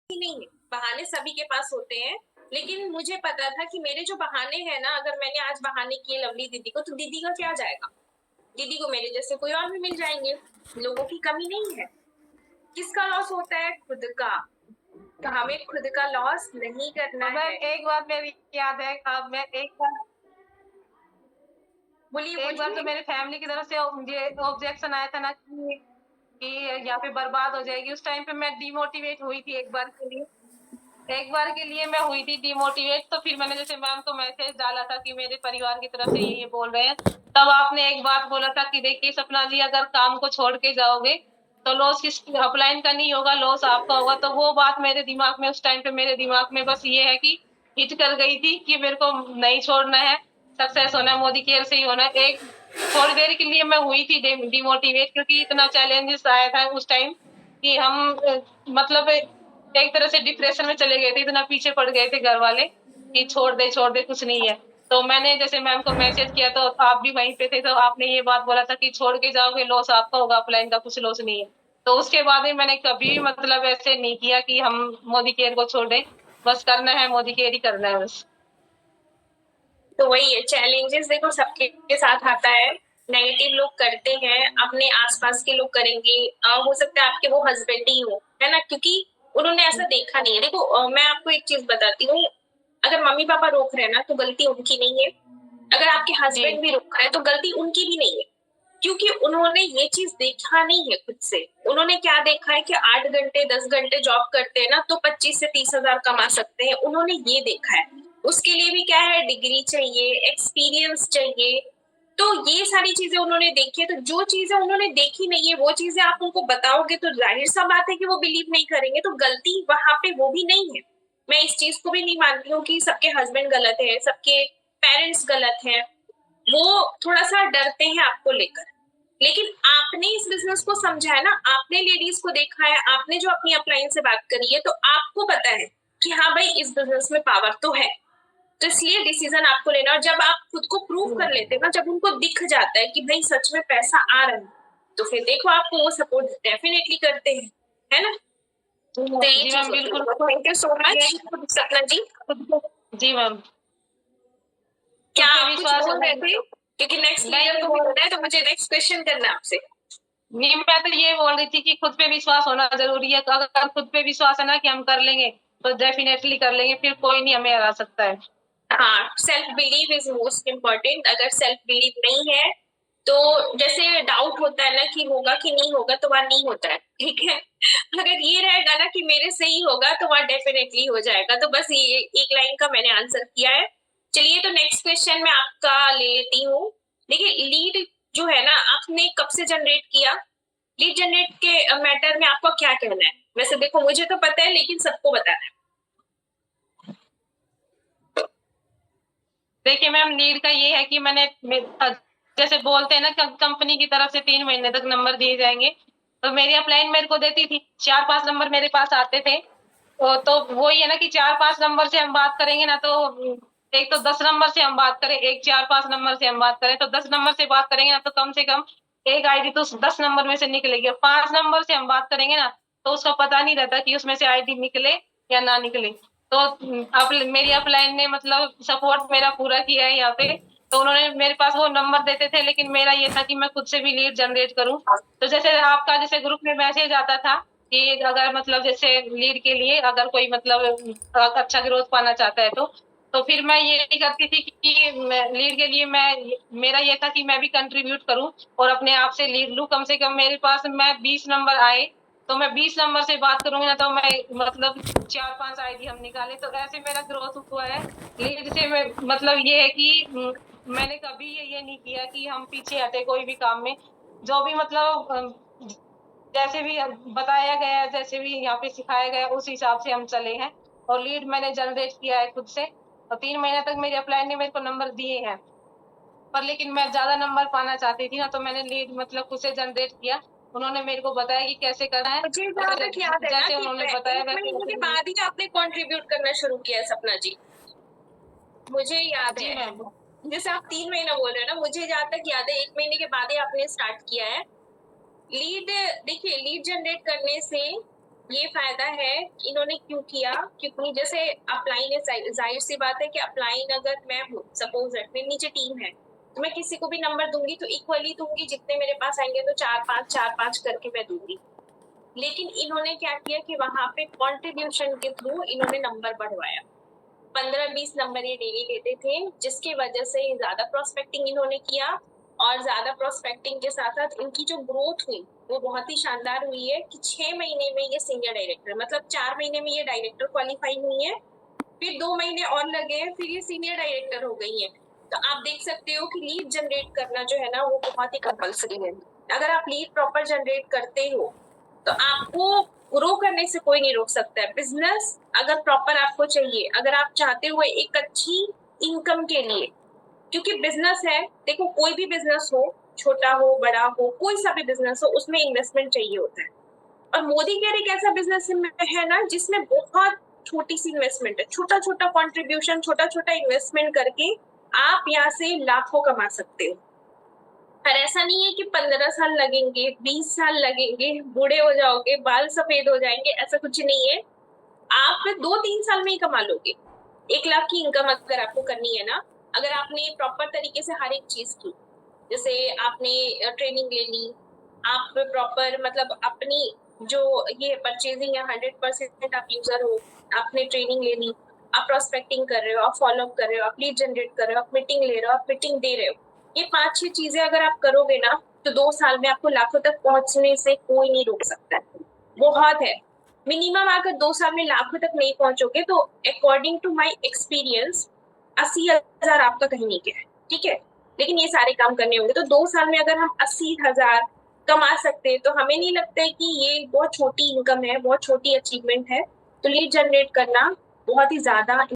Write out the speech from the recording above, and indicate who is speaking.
Speaker 1: नहीं है, बहाने सभी के पास होते हैं, लेकिन मुझे पता था कि मेरे जो बहाने हैं ना, अगर मैंने आज बहाने किए लवली दीदी को, तो दीदी का क्या जाएगा? दीदी को मेरे जैसे कोई और भी मिल जाएंगे। लोगों की कमी नहीं है। किसका लॉस होता है? खुद का। तो हमें खुद का लॉस नहीं करना है।
Speaker 2: एक बात मेरी याद है, अब मैं एक बार
Speaker 1: बोलिए
Speaker 2: एक बार तो
Speaker 1: बोलिए।
Speaker 2: मेरे फैमिली की तरफ से मुझे ऑब्जेक्शन आया था ना कि यहाँ पे बर्बाद हो जाएगी। उस टाइम पे मैं डिमोटिवेट हुई थी एक बार के लिए मैं हुई थी डिमोटिवेट। तो फिर मैंने जैसे मैम को मैसेज डाला था कि मेरे परिवार की तरफ से ये बोल रहे हैं, तब आपने एक बात बोला था कि देखिए सपना जी, अगर काम को छोड़ के जाओगे तो लॉस किस अपलाइन का नहीं होगा, लॉस आपका होगा। तो वो बात मेरे दिमाग में उस टाइम पे मेरे दिमाग में बस ये है कि हिट कर गई थी कि मेरे को नहीं छोड़ना है, सक्सेस होना है, मोदी केयर से ही होना है। एक थोड़ी देर के लिए मैं हुई थी डिमोटिवेट, क्योंकि इतना चैलेंजेस आया था उस टाइम कि हम मतलब एक तरह से डिप्रेशन में चले गए थे, इतना पीछे पड़ गए थे घर वाले कि छोड़ दे कुछ नहीं है। तो मैंने जैसे मैम को मैसेज किया तो आप भी वहीं पे थे, तो आपने ये बात बोला था कि छोड़ के जाओगे लॉस आपका होगा, अपलाइन का कुछ लॉस नहीं है। तो उसके बाद में मैंने कभी भी मतलब ऐसे नहीं किया कि हम मोदी केयर को छोड़ दें, बस करना है मोदी केयर ही करना है बस।
Speaker 1: तो वही है, चैलेंजेस देखो सबके साथ आता है। नेगेटिव लोग करते हैं, अपने आसपास के लोग करेंगे। हो सकता है आपके वो हस्बैंड ही हो, है ना, क्योंकि उन्होंने ऐसा देखा नहीं है। देखो मैं आपको एक चीज बताती हूँ, अगर मम्मी पापा रोक रहे हैं ना, तो गलती उनकी नहीं है। अगर आपके
Speaker 2: जी
Speaker 1: हस्बैंड भी रोक रहे हैं, तो गलती उनकी भी नहीं है, क्योंकि उन्होंने ये चीज देखा नहीं है खुद से। उन्होंने क्या देखा है कि 8 घंटे 10 घंटे जॉब करते हैं ना, तो 25 से 30 हजार कमा सकते हैं, उन्होंने ये देखा है। उसके लिए भी क्या है, डिग्री चाहिए, एक्सपीरियंस चाहिए। तो ये सारी चीजें उन्होंने देखी है। तो जो चीजें उन्होंने देखी नहीं है, वो चीजें आप उनको बताओगे तो जाहिर सा बात है कि वो बिलीव नहीं करेंगे। तो गलती वहां पे वो भी नहीं है। मैं इस चीज को भी नहीं मानती हूँ कि सबके हस्बैंड गलत है, सबके पेरेंट्स गलत है। वो थोड़ा सा डरते हैं आपको लेकर। लेकिन आपने इस बिजनेस को समझा है ना, आपने लेडीज को देखा है, आपने जो अपनी अपलाइन से बात करी है, तो आपको पता है कि हाँ भाई, इस बिजनेस में पावर तो है। तो इसलिए डिसीजन आपको लेना। और जब आप खुद को प्रूव कर लेते हैं ना, जब उनको दिख जाता है कि भाई सच में पैसा आ रहा है, तो फिर देखो आपको वो सपोर्ट डेफिनेटली करते हैं, है ना। तो ये
Speaker 2: जी
Speaker 1: चीज
Speaker 2: मैम
Speaker 1: होती
Speaker 2: बिल्कुल।
Speaker 1: है। थैंक यू सो मच सपना जी।
Speaker 2: जी मैम,
Speaker 1: क्या
Speaker 2: खुद पे
Speaker 1: आप कुछ
Speaker 2: विश्वास
Speaker 1: बोल
Speaker 2: होना।
Speaker 1: रहे थे? क्योंकि नेक्स्ट लीडर
Speaker 2: नहीं,
Speaker 1: को भी होना है, तो मुझे नेक्स्ट क्वेश्चन करना है आपसे।
Speaker 2: नहीं मैं तो ये बोल रही थी कि खुद पे विश्वास होना जरूरी है। अगर खुद पे विश्वास है ना कि हम कर लेंगे, तो डेफिनेटली कर लेंगे, फिर कोई नहीं हमें हरा सकता है।
Speaker 1: हाँ, self believe is most important. अगर सेल्फ बिलीव नहीं है, तो जैसे डाउट होता है ना कि होगा कि नहीं होगा, तो वह नहीं होता है, ठीक है। अगर ये रहेगा ना कि मेरे से ही होगा, तो वह डेफिनेटली हो जाएगा। तो बस ये एक लाइन का मैंने आंसर किया है। चलिए, तो नेक्स्ट क्वेश्चन मैं आपका ले लेती हूँ। देखिए, लीड जो है ना, आपने कब से जनरेट किया? लीड जनरेट के मैटर में आपका क्या कहना है? वैसे देखो, मुझे तो पता है, लेकिन सबको बताना है।
Speaker 2: देखिए मैम, लीड का ये है कि जैसे बोलते हैं ना कंपनी की तरफ से 3 महीने तक नंबर दिए जाएंगे, तो मेरी अपलाइन मेरे को देती थी, 4-5 नंबर मेरे पास आते थे। तो वही है ना कि 4-5 नंबर से हम बात करेंगे ना, तो एक तो 10 नंबर से हम बात करें, एक 4-5 नंबर से हम बात करें, तो 10 नंबर से बात करेंगे ना, तो कम से कम एक आईडी तो 10 नंबर में से निकलेगी। 5 नंबर से हम बात करेंगे ना, तो उसका पता नहीं रहता कि उसमें से आईडी निकले या ना निकले। तो मेरी अपलाइन ने मतलब सपोर्ट मेरा पूरा किया है यहाँ पे। तो उन्होंने मेरे पास वो नंबर देते थे, लेकिन मेरा ये था कि मैं खुद से भी लीड जनरेट करूं। तो जैसे आपका जैसे ग्रुप में मैसेज आता था कि अगर मतलब जैसे लीड के लिए अगर कोई मतलब अच्छा ग्रोथ पाना चाहता है, तो फिर मैं ये करती थी कि लीड के लिए मेरा ये था कि मैं भी कंट्रीब्यूट करूं और अपने आप से लीड लूं। कम से कम मेरे पास मैं 20 नंबर आए, तो मैं 20 नंबर से बात करूंगी ना, तो मैं मतलब 4-5 आईडी हम निकाले। तो ऐसे मेरा ग्रोथ हुआ है लीड से। मतलब ये है कि मैंने कभी ये नहीं किया कि हम पीछे हटे कोई भी काम में। जो भी मतलब जैसे भी बताया गया, जैसे भी यहाँ पे सिखाया गया, उस हिसाब से हम चले हैं। और लीड मैंने जनरेट किया है खुद से, और 3 महीने तक मेरी अपलाइन ने मेरे को नंबर दिए हैं। पर लेकिन मैं ज्यादा नंबर पाना चाहती थी ना, तो मैंने लीड मतलब खुद से जनरेट किया। उन्होंने मेरे को बताया कि कैसे करना है,
Speaker 1: मुझे
Speaker 2: और
Speaker 1: जहाँ तक याद है ना
Speaker 2: जैसे
Speaker 1: कि
Speaker 2: उन्होंने बताया
Speaker 1: एक
Speaker 2: वैसे
Speaker 1: महीने के
Speaker 2: वैसे।
Speaker 1: बाद ही आपने कंट्रीब्यूट करना शुरू किया है सपना जी। मुझे याद
Speaker 2: जी
Speaker 1: है।
Speaker 2: मैम।
Speaker 1: जैसे आप 3 महीना बोल रहे हो ना, मुझे जहाँ तक याद है 1 महीने के बाद ही आपने स्टार्ट किया है लीड। देखिए, लीड जनरेट करने से ये फायदा है इन्होंने क्यों किया, क्योंकि जैसे अपलाइन है, जाहिर सी बात है कि अपलाइन अगर मैं हूँ, सपोज दैट मेरे नीचे टीम है, तो मैं किसी को भी नंबर दूंगी तो इक्वली दूंगी, जितने मेरे पास आएंगे तो 4-5 करके मैं दूंगी। लेकिन इन्होंने क्या किया कि वहां पे कंट्रीब्यूशन के थ्रू इन्होंने नंबर बढ़वाया। 15-20 नंबर ये डेली लेते थे, जिसकी वजह से ज्यादा प्रोस्पेक्टिंग इन्होंने किया, और ज्यादा प्रोस्पेक्टिंग के साथ साथ इनकी जो ग्रोथ हुई वो बहुत ही शानदार हुई है कि 6 महीने में ये सीनियर डायरेक्टर, मतलब 4 महीने में ये डायरेक्टर क्वालिफाई हुई है, फिर 2 महीने और लगे हैं, फिर ये सीनियर डायरेक्टर हो गई है। तो आप देख सकते हो कि लीड जनरेट करना जो है ना वो बहुत ही कंपल्सरी है। अगर आप लीड प्रॉपर जनरेट करते हो तो आपको ग्रो करने से कोई नहीं रोक सकता है। बिजनेस अगर प्रॉपर आपको चाहिए, अगर आप चाहते हो एक अच्छी इनकम के लिए, क्योंकि बिजनेस है, देखो कोई भी बिजनेस हो, छोटा हो बड़ा हो, कोई सा भी बिजनेस हो, उसमें इन्वेस्टमेंट चाहिए होता है। और मोदी केयर एक ऐसा बिजनेस है ना जिसमें बहुत छोटी सी इन्वेस्टमेंट है, छोटा छोटा कॉन्ट्रीब्यूशन, छोटा छोटा इन्वेस्टमेंट करके आप यहाँ से लाखों कमा सकते हो। पर ऐसा नहीं है कि 15 साल लगेंगे, 20 साल लगेंगे, बूढ़े हो जाओगे, बाल सफेद हो जाएंगे, ऐसा कुछ नहीं है। आप 2-3 साल में ही कमा लोगे। 1 लाख की इनकम अगर आपको करनी है ना, अगर आपने प्रॉपर तरीके से हर एक चीज की, जैसे आपने ट्रेनिंग ले ली, आप प्रॉपर मतलब अपनी जो ये परचेजिंग है 100% आप यूजर हो, आपने ट्रेनिंग ले ली, आप प्रोस्पेक्टिंग कर रहे हो, आप फॉलो अप कर रहे हो, आप लीड जनरेट कर रहे हो, आप मीटिंग ले रहे हो, आप मीटिंग दे रहे हो, ये 5-6 चीजें अगर आप करोगे ना तो 2 साल में आपको लाखों तक पहुंचने से कोई नहीं रोक सकता है। बहुत है, मिनिमम अगर 2 साल में लाखों तक नहीं पहुंचोगे तो अकॉर्डिंग टू माई एक्सपीरियंस 80,000 आपका कहीं नहीं गया है, ठीक है। लेकिन ये सारे काम करने होंगे तो 2 साल में अगर हम 80,000 कमा सकते हैं तो हमें नहीं लगता है कि ये बहुत छोटी इनकम है, बहुत छोटी अचीवमेंट है। तो लीड जनरेट करना बहुत ही ज्यादा